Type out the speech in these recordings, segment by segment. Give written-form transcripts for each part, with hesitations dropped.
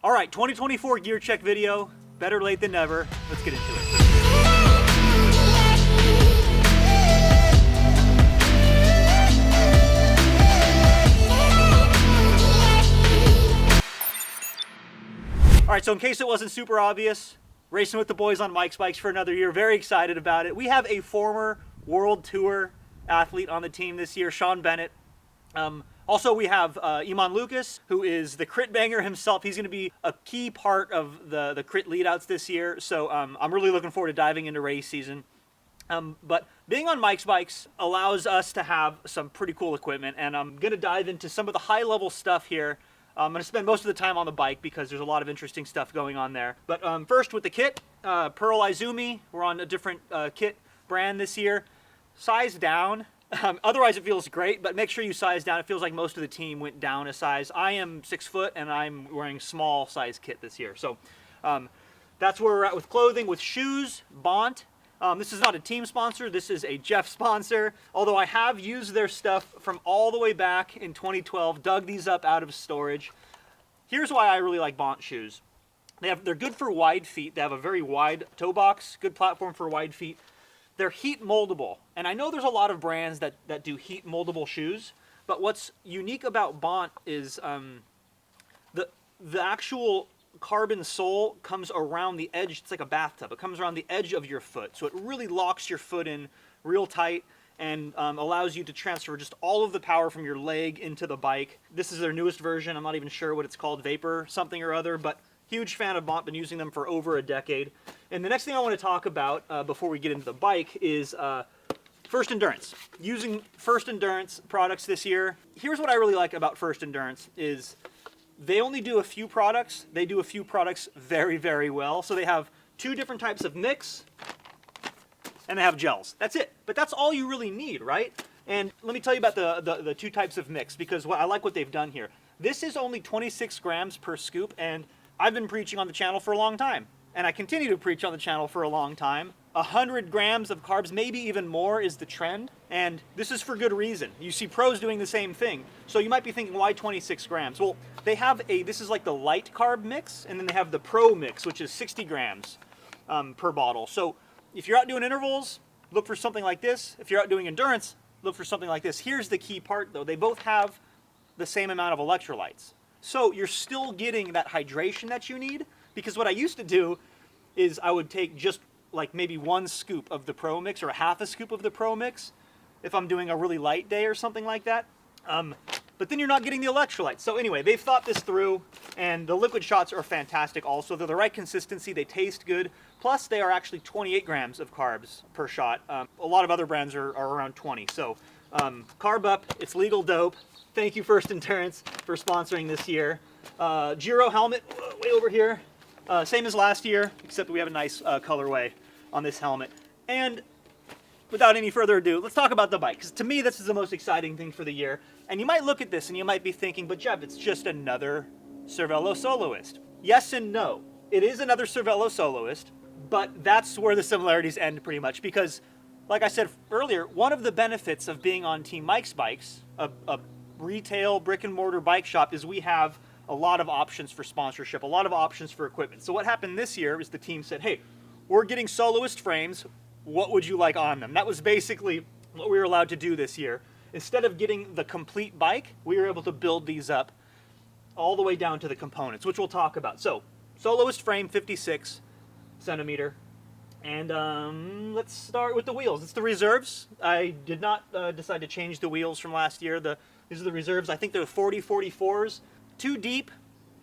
All right, 2024 gear check video. Better late than never. Let's get into it. All right, so in case it wasn't super obvious, racing with the boys on Mike's Bikes for another year. Very excited about it. We have a former World Tour athlete on the team this year, Sean Bennett. Also, we have Iman Lucas, who is the crit banger himself. He's going to be a key part of the crit leadouts this year. So I'm really looking forward to diving into race season. But being on Mike's Bikes allows us to have some pretty cool equipment. And I'm going to dive into some of the high-level stuff here. I'm going to spend most of the time on the bike because there's a lot of interesting stuff going on there. But first with the kit, Pearl Izumi. We're on a different kit brand this year. Size down. Otherwise it feels great, but make sure you size down. It feels like most of the team went down a size. I am 6 foot and I'm wearing small size kit this year. So that's where we're at with clothing. With shoes, Bont. This is not a team sponsor. This is a Jeff sponsor. Although I have used their stuff from all the way back in 2012, dug these up out of storage. Here's why I really like Bont shoes. They're good for wide feet. They have a very wide toe box, good platform for wide feet. They're heat moldable, and I know there's a lot of brands that do heat moldable shoes, but what's unique about Bont is the actual carbon sole comes around the edge. It's like a bathtub. It comes around the edge of your foot, so it really locks your foot in real tight and allows you to transfer just all of the power from your leg into the bike. This is their newest version. I'm not even sure what it's called, Vapor something or other, but huge fan of Bont, been using them for over a decade. And the next thing I want to talk about before we get into the bike is First Endurance. Using First Endurance products this year. Here's what I really like about First Endurance is they only do a few products. They do a few products very, very well. So they have 2 different types of mix and they have gels. That's it. But that's all you really need, right? And let me tell you about the 2 types of mix because I like what they've done here. This is only 26 grams per scoop, and I've been preaching on the channel for a long time, and I continue to preach on the channel for a long time. 100 grams of carbs, maybe even more, is the trend, and this is for good reason. You see pros doing the same thing. So you might be thinking, why 26 grams? Well, they have this is like the light carb mix, and then they have the pro mix, which is 60 grams per bottle. So if you're out doing intervals, look for something like this. If you're out doing endurance, look for something like this. Here's the key part, though. They both have the same amount of electrolytes. So you're still getting that hydration that you need, because what I used to do is I would take just like maybe 1 scoop of the Pro Mix or a half a scoop of the Pro Mix if I'm doing a really light day or something like that. But then you're not getting the electrolytes. So anyway, they've thought this through, and the liquid shots are fantastic also. They're the right consistency, they taste good, plus they are actually 28 grams of carbs per shot. A lot of other brands are around 20. So carb up, it's legal dope. Thank you, First Endurance, for sponsoring this year. Giro helmet, way over here. Same as last year, except we have a nice colorway on this helmet. And without any further ado, let's talk about the bike. Because to me, this is the most exciting thing for the year. And you might look at this and you might be thinking, but Jeff, it's just another Cervelo Soloist. Yes and no. It is another Cervelo Soloist, but that's where the similarities end pretty much. Because, like I said earlier, one of the benefits of being on Team Mike's Bikes, a retail brick and mortar bike shop, is we have a lot of options for sponsorship, a lot of options for equipment. So what happened this year is the team said, hey, we're getting Soloist frames. What would you like on them? That was basically what we were allowed to do this year. Instead of getting the complete bike, we were able to build these up all the way down to the components, which we'll talk about. So Soloist frame, 56 centimeter. And let's start with the wheels. It's the reserves. I did not decide to change the wheels from last year. These are the reserves. I think they're 40/44s. Too deep,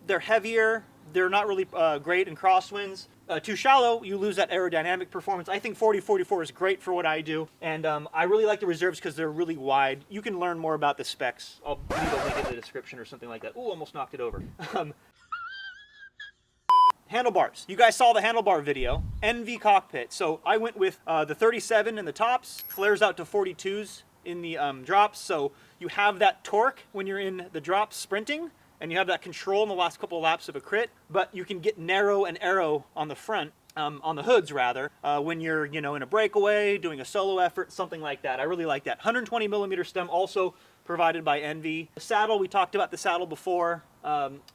they're heavier. They're not really great in crosswinds. Too shallow, you lose that aerodynamic performance. I think 40/44 is great for what I do. And I really like the reserves because they're really wide. You can learn more about the specs. I'll leave a link in the description or something like that. Ooh, almost knocked it over. Handlebars. You guys saw the handlebar video. NV cockpit. So I went with the 37 in the tops, flares out to 42s in the drops. So you have that torque when you're in the drops sprinting, and you have that control in the last couple of laps of a crit, but you can get narrow and aero on the front, on the hoods rather, when you're, in a breakaway, doing a solo effort, something like that. I really like that. 120 millimeter stem also provided by NV. The saddle, we talked about the saddle before.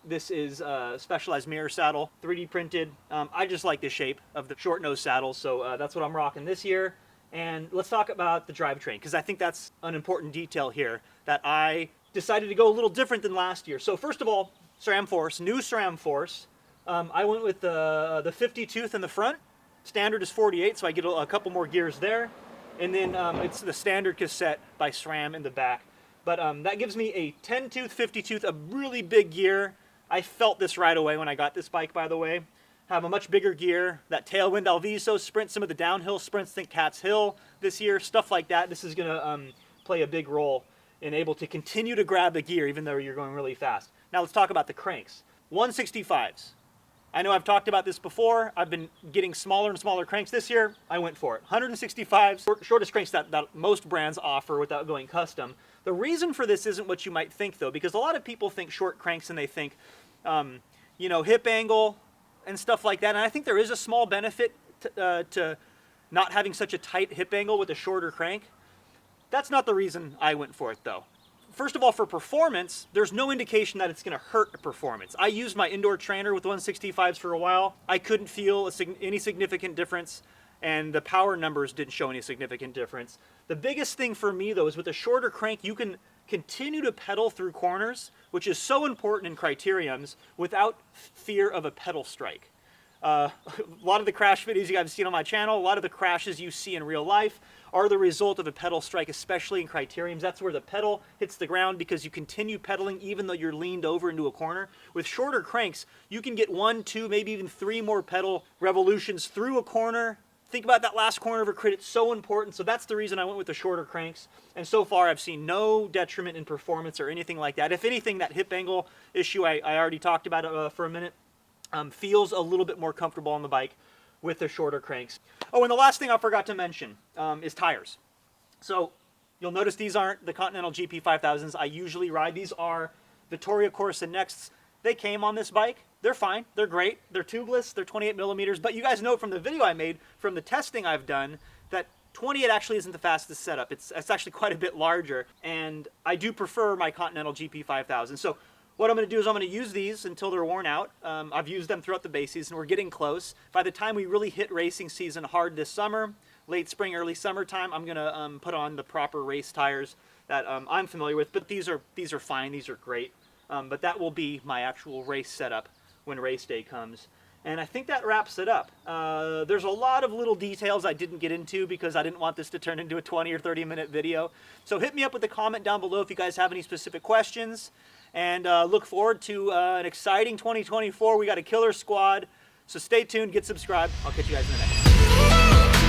This is a specialized mirror saddle, 3D printed. I just like the shape of the short nose saddle, so that's what I'm rocking this year. And let's talk about the drivetrain, because I think that's an important detail here that I decided to go a little different than last year. So first of all, SRAM Force, new SRAM Force. I went with the 50 tooth in the front. Standard is 48, so I get a couple more gears there. And then it's the standard cassette by SRAM in the back. But that gives me a 10 tooth, 50 tooth, a really big gear. I felt this right away when I got this bike, by the way. Have a much bigger gear. That Tailwind Alviso sprint, some of the downhill sprints, think Cat's Hill this year, stuff like that. This is gonna play a big role in able to continue to grab the gear even though you're going really fast. Now let's talk about the cranks. 165s. I know I've talked about this before. I've been getting smaller and smaller cranks this year. I went for it. 165s, shortest cranks that most brands offer without going custom. The reason for this isn't what you might think though, because a lot of people think short cranks and they think, you know, hip angle and stuff like that. And I think there is a small benefit to not having such a tight hip angle with a shorter crank. That's not the reason I went for it though. First of all, for performance, there's no indication that it's going to hurt performance. I used my indoor trainer with 165s for a while. I couldn't feel any significant difference, and the power numbers didn't show any significant difference. The biggest thing for me, though, is with a shorter crank, you can continue to pedal through corners, which is so important in criteriums, without fear of a pedal strike. A lot of the crash videos you guys have seen on my channel, a lot of the crashes you see in real life are the result of a pedal strike, especially in criteriums. That's where the pedal hits the ground because you continue pedaling even though you're leaned over into a corner. With shorter cranks, you can get 1, 2, maybe even 3 more pedal revolutions through a corner. Think about that last corner of a crit, it's so important. So that's the reason I went with the shorter cranks. And so far I've seen no detriment in performance or anything like that. If anything, that hip angle issue I already talked about for a minute, feels a little bit more comfortable on the bike with the shorter cranks. Oh, and the last thing I forgot to mention is tires. So you'll notice these aren't the Continental GP 5000s I usually ride. These are Vittoria Corsa Nexts. They came on this bike. They're fine. They're great. They're tubeless. They're 28 millimeters. But you guys know from the video I made, from the testing I've done, that 28 actually isn't the fastest setup. It's actually quite a bit larger. And I do prefer my Continental GP 5000. So what I'm going to do is I'm going to use these until they're worn out. I've used them throughout the base season. We're getting close. By the time we really hit racing season hard this summer, late spring, early summertime, I'm going to put on the proper race tires that I'm familiar with. But these are fine. These are great. But that will be my actual race setup when race day comes. And I think that wraps it up. There's a lot of little details I didn't get into because I didn't want this to turn into a 20 or 30 minute video. So hit me up with a comment down below if you guys have any specific questions. And look forward to an exciting 2024. We got a killer squad. So stay tuned, get subscribed. I'll catch you guys in the next one.